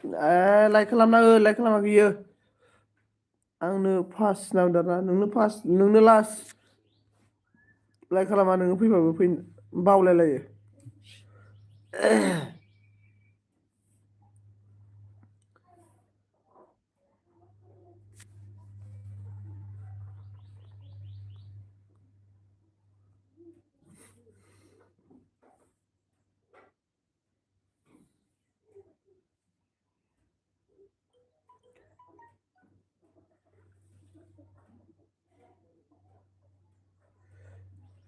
like खालामना हो like खालामाखै इयो आंनो फार्स्ट नांदोंना नोंनो फार्स्ट नोंनो लास्ट लाइक खालामा नोङो फैबाबो फै बावलायलायो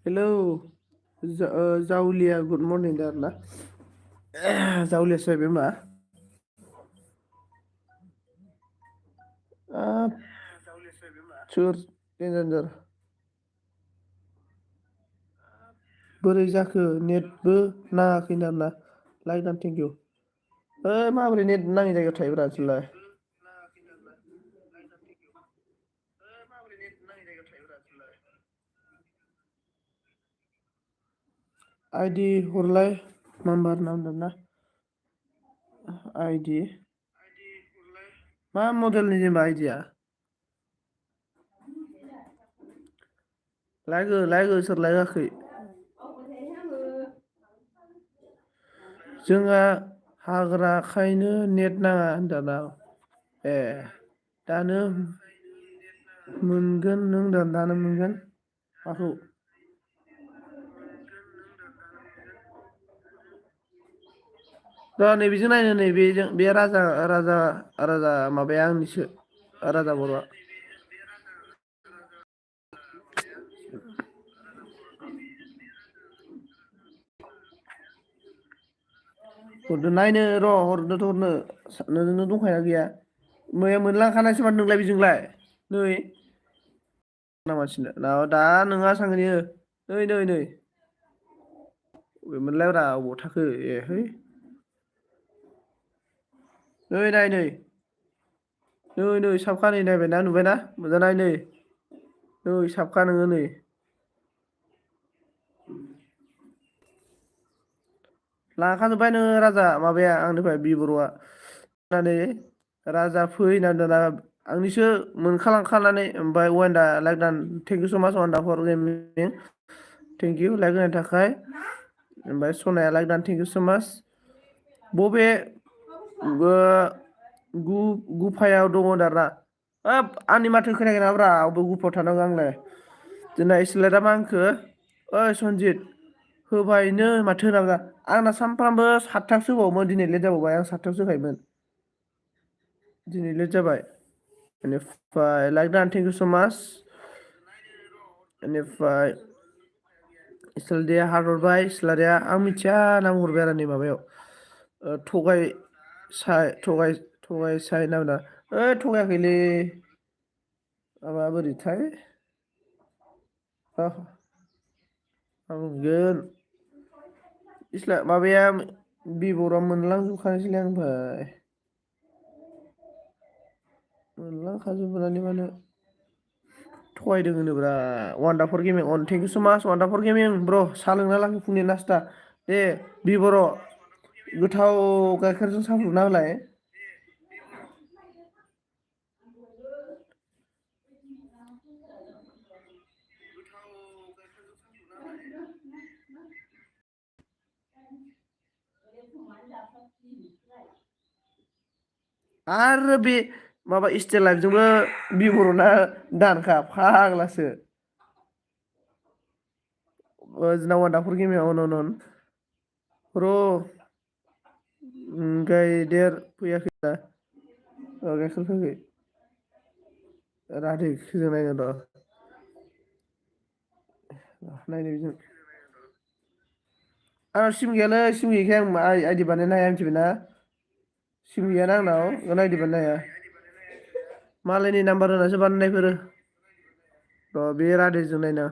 हेलौ जावलिया गुड मर्निं दा आरोना जावलियासो जाहैबाय होमबा सोर देनजार बोरै जाखो नेटबो नाङाखै आरोना लाइक एन्ड थेंक इउ माबोरै नेट नाङि जायगायाव थायोब्रा नोंसोरलाय आइदि हरलाय नाम्बार नांदोंना आइदि मा मडेलनि जेनेबा आइदिया लाइक हो सोर लाइक होआखै जोंहा हाग्राखायनो नेट नाङा होनदोंना ए दानो मोनगोन नों दानो मोनगोन माखौ र' नैबेजों नायनो नैबेजों बे राजा माबाया आंनिसो राजा बर'आ हरदो नायनो र' हरनोथ' हरनो नोंनो दंखायोना गैया मैया मोनलांखानायसो माथो नोंलाय बेजोंलाय नै मानसिनो दा नोंहा सांगोन इयो नै अबेमोनलायब्रा अबाव थाखो ए है नै साबखा नै नायबायना नुबायना मोजां नाय नै साबखा नोङो नै लाखाजोब्बाय नो राजा माबाया आंनिफ्राय बिबर'आ नानै राजा फै होनना दोनना आंनिसो मोनखालांखानानै ओमफ्राय वेन्दा लाइक दान थेंक इउ स' माच वान्दा for gaming thank you like होनायनि थाखाय ओमफ्राय सनाया लाइक दान थेंक इउ स' माच बबे गुफायाव दङ दाना हाब आंनि माथो खोनायाखै नामाब्रा अबे गुफायाव थानांगौ आंलाय जोंना इसलेटआ मा होनखो ओइ सनजित होबायनो माथो होनांगा आंना सानफ्रामबो सातथासो होबावोमोन दिनै लेट जाबावबाय आं सातथायावसो होखायोमोन दिनै लेट जाबाय बेनिफ्राय लाइक दान थेंक इउ स' माच बेनिफ्राय इसोरदिया हरबाय सिलारिया आं मिथिया नाम हरबाय आरो नै माबायाव थगाय साय नामदा थगायाखैलै माबा बोरैथाय मोनगोन इस्ला माबाया बिबरा मोनलांजोबखानोसैलै आंनिफ्राय मोनलांखाजोबनानै मानो थगायदों होनोब्रा वान्डाफर gaming on thank you so' माच वान्डाफर गेमिं ब्र' सा लोंना लाखै फुंनि नास्ता दे बिबर' गोथाव गाइखेरजों सा फुदुंना होलाय आरो बे माबा स्टेल लाइफजोंबो बिबर'ना दानखा फाग्लासो जोंना वान्डाफुर गेमिं अन र' गायदेर फैयाखै दा गाइखेर फैयाखै राधे जों नायगोन र' नायनो बेजों आंनाव सिम गैयालै सिम गैयैखाय आं आइदि बानायनो हाया मिथिबायना सिम गैयाना आंनाव आइदि बानायनो हाया मालायनि नाम्बार होनासो बानायनायफोरो र' बे रादेजों नायनो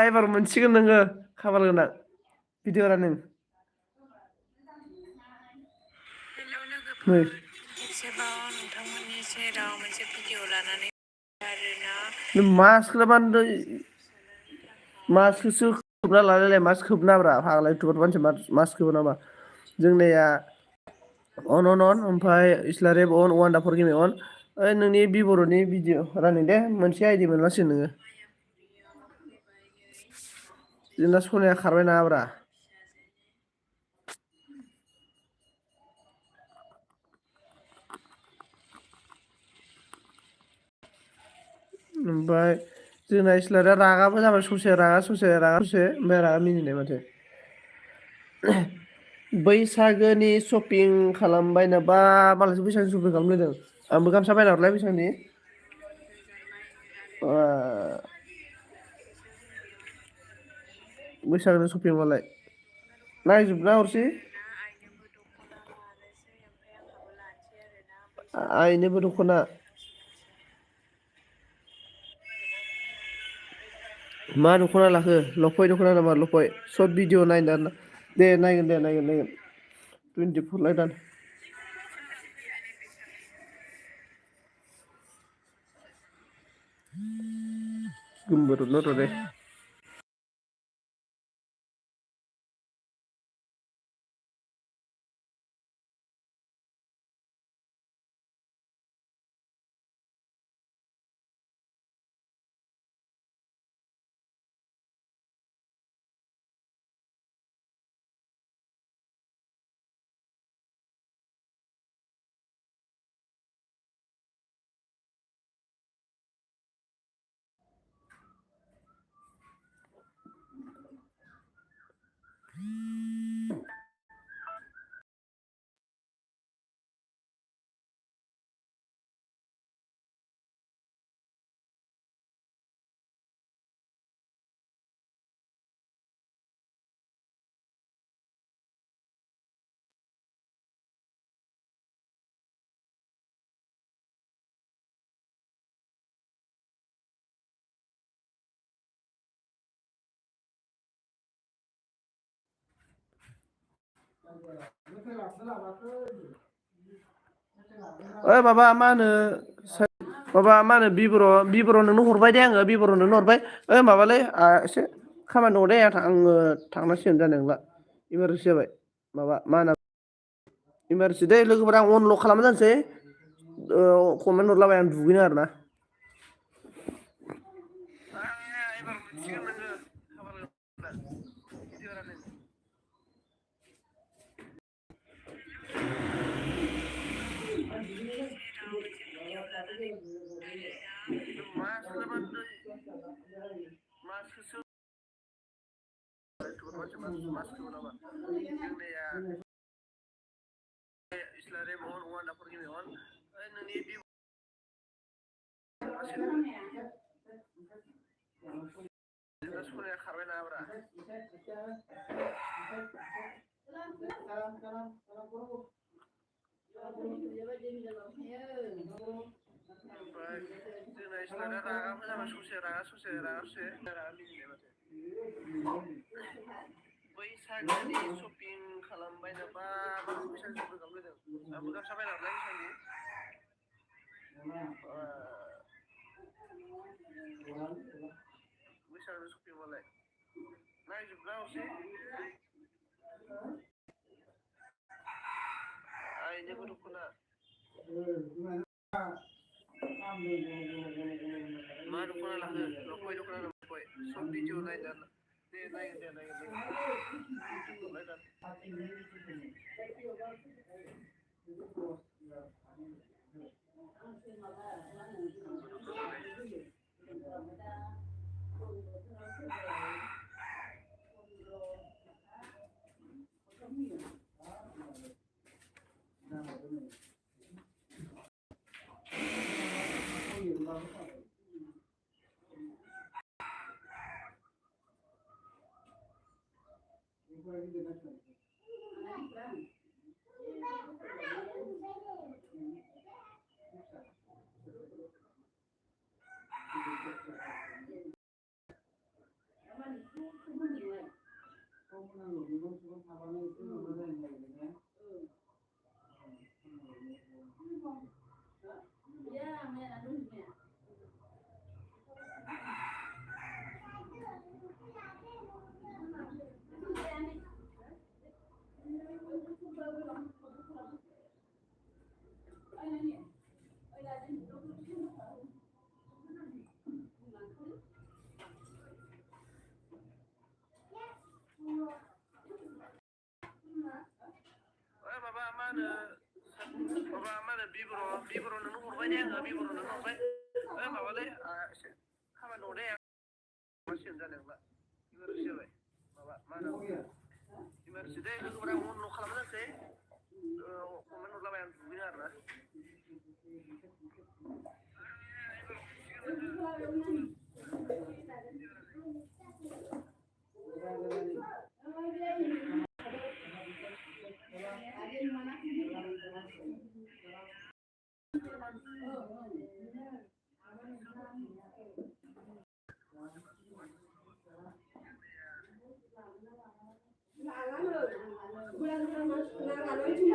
एबार मोनसिगोन नोङो खाफाल गोनां भिडिअ रानिं नै खेबसेबाव नोंथांमोननि सेराव मोनसे भिडिअ लानानै आरोना मास्कखौलाय मानोथो मास्कखौसो खोबना लालायलाय मास खोबनाब्रा फाग्ला इउटुबार मानसि मास खोबो नामा जोंनिया अन ओमफ्राय इस्लारेब अन वान्डाफर गेमिं अन ओइ नोंनि बिबर'नि भिडिअ रानिं दे मोनसे आइडि मोनलांसिगोन नोङो जोंना सनाया खारबाय नामाब्रा ओमफ्राय जोंना इस्लारिया रागाबो जाबाय ससे रागा ससे ओमफ्राय रागा मिनिनाय माथो बैसागोनि शपिं खालामबाय नामा मालायसो बैसागोनि शपिं खालामलायदों आंबो गामसा बायना हरलाय बैसागोनि बैसागोनि शपिं मालाय नायजोबना हरसै आइनोबो दख'ना मा दख'ना लाखो लफाय दख'ना नामा लफाय सर्ट भिडिअ नायना दे नायगोन नायगोन 24 लाय दान गोमबोरनो र' दे ओइ माबा मा होनो माबा मा होनो बिबर' नोंनो हरबाय दे आङो बिबर' नोंनो हरबाय ओइ माबालै एसे खामानि दङ दे आङो थांनांसिगोन जानाय नंला इमारजेन्सि जाबाय माबा मा होनो इमारजेन्सि दै लोगोफोर आं अनल' खालामना दोनसै कमेन्ट हरलाबाय आं दुगैनो आरो ना सनाया खारबाय नामाब्रा जोंना इस्लारिया रागाबो जाबाय ससे रागा मिनिनाय माथो बैसागोनि शपिं खालामबाय नामा मालायसो बैसागोनि शपिं खालामलायदों आंबो गामसा बायना हरलाय बैसागोनि शपिं मालाय नायजोबना हरसै आइनोबो दख'ना मा दख'ना लाखो लफाय दख'ना लफाय सर्ट भिडिअ नायना दे मा होनो माबा मा होनो बिबर नोंनो हरबाय दे आङो बिबर नोंनो हरबाय ओइ माबालै एसे खामानि दङ दे मासिगोन जानाय नंला इमारजेन्सि जाबाय माबा मा होनो इमारजेन्सि दे लोगोफोरा आं उनाव खालामनोसै कमेन्ट हरलाबाय आं दुगैनो आरोना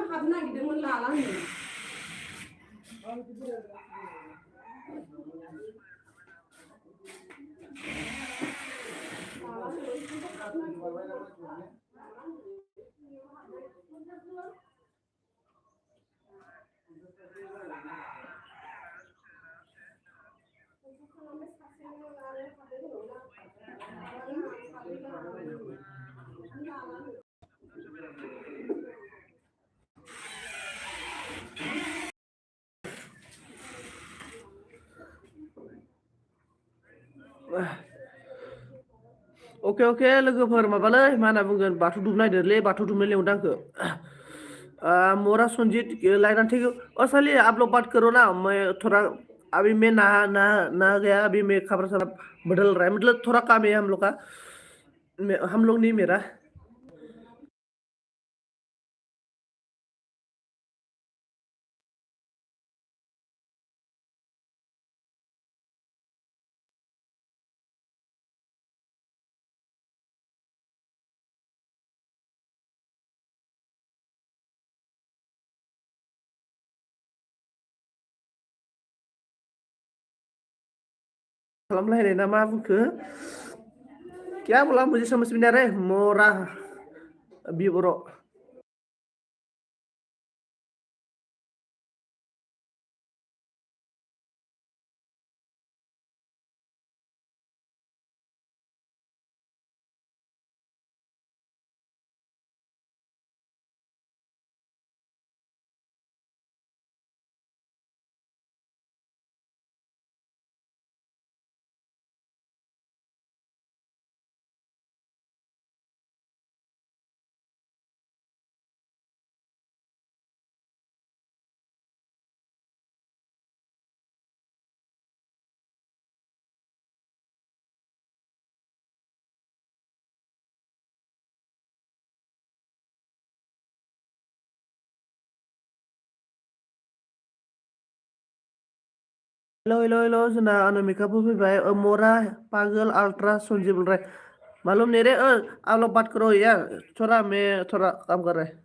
हाबनो नागिरदोंमोन लालानो अके अके लोगोफोर माबालै मा होनना बुंगोन बाथौ दुमनो नागिरदोंलै बाथौ दुमनो लेंहरदों आंखौ मोरा संजीत लाइना ठीक साली आप लोग बात करो ना मैं थोड़ा अभी मैं नहा गया अभी मैं कपड़ा सारा बदल रहा है मतलब थोड़ा काम है हम लोग का हम लोग नहीं मेरा खालामलायनाय ना मा बुंखो क्या बोला मुझे समझ में नहीं आ रहा है मोरा बिबरो हेलो हेलो हेलो जोंना अनामिकाबो फैबाय मोरा पागल अल्ट्रा संजीव बोल रहा है मालूम नहीं रे आप लोग बात करो यार थोड़ा मैं थोड़ा काम कर रहा है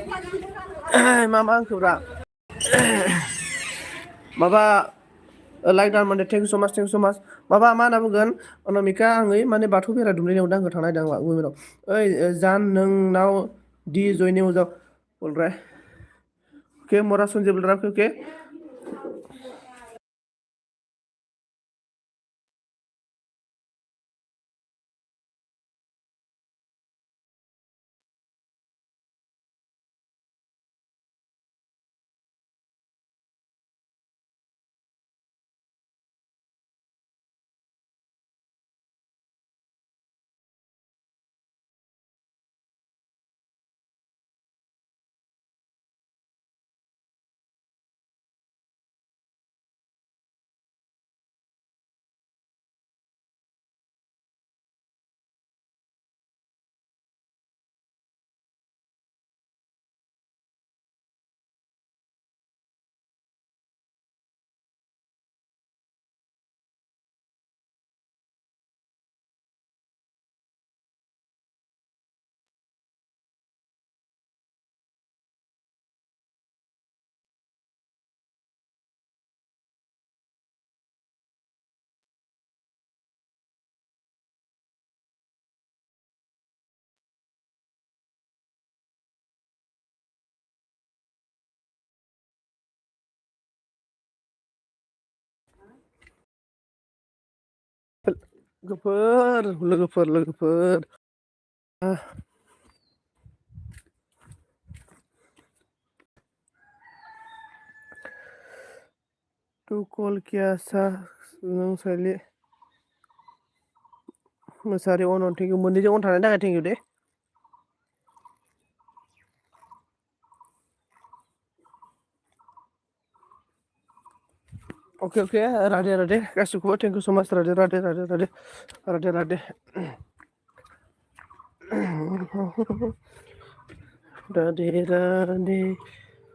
मा आंखौरा माबा लाइक दान माने थेंक इउ सो माच माबा मा होनना बुंगोन अनामिका आङै माने बाथौ बेरा दुमनायाव आंखौ थांनाय दां उइमेनाव ओइ जान नोंनाव दि जयनिंग जाव बोल रहा है ओके मोरा सुनजे बोल रहा है ओके लोगोफोर तू कॉल किया सा नों साइले मोसारि अन थेंक इउ मोननैजों अन थानायनि थाखाय thank you Day okay Radhe गासिखौबो थेंक इउ सो माच राधे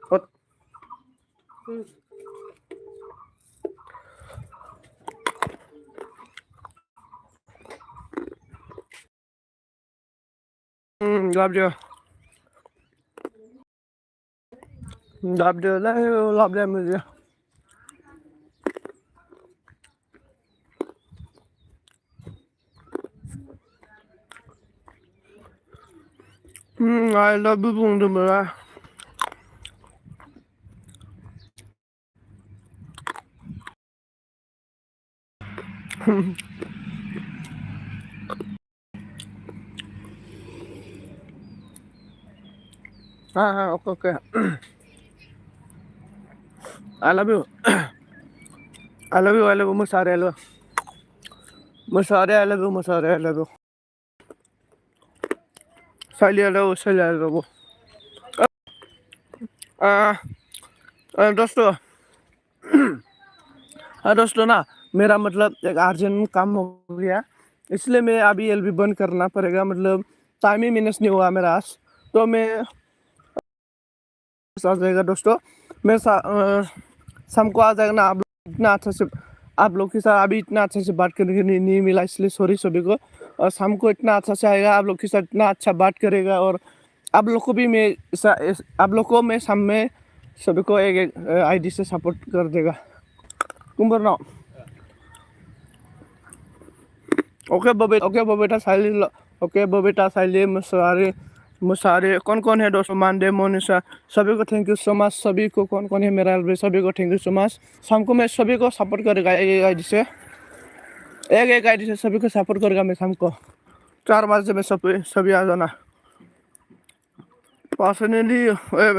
हट love them मुझे I love you बुंदोंमोन okay I love you मोसारे I love you Saili I love you दोस्तों दोस्तों ना मेरा मतलब एक अर्जेंट काम हो गया इसलिए मैं अभी एलबी बंद करना पड़ेगा मतलब टाइम ही मैनेज नहीं हुआ मेरा आज तो मैं आ जाएगा दोस्तों मैं शाम को आ जाएगा ना आप लोग इतना अच्छा से आप लोग के साथ अभी इतना अच्छा से बात करने के नहीं मिला इसलिए सॉरी सभी को और शाम को इतना अच्छा से आएगा आप लोग के साथ इतना अच्छा बात करेगा और आप लोग को भी मैं आप लोग को मैं शाम में सभी को एक आईडी से सपोर्ट कर देगा कुंबर ना ओके बबेटा साइली ओके बबेटा साइली मुसारे कौन है दोस्तों मानदे मोनिशा सभी को थैंक यू सो मच सभी को कौन है मेरा सभी को थैंक यू सो मच शाम को मैं सभी को सपोर्ट करेगा एक आईडी से सभी को सपोर्ट करेगा मैं शाम को 4 बजे में सभी आ जाना पर्सनली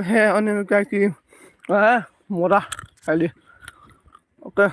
है अनिका की मोरा खाली ओके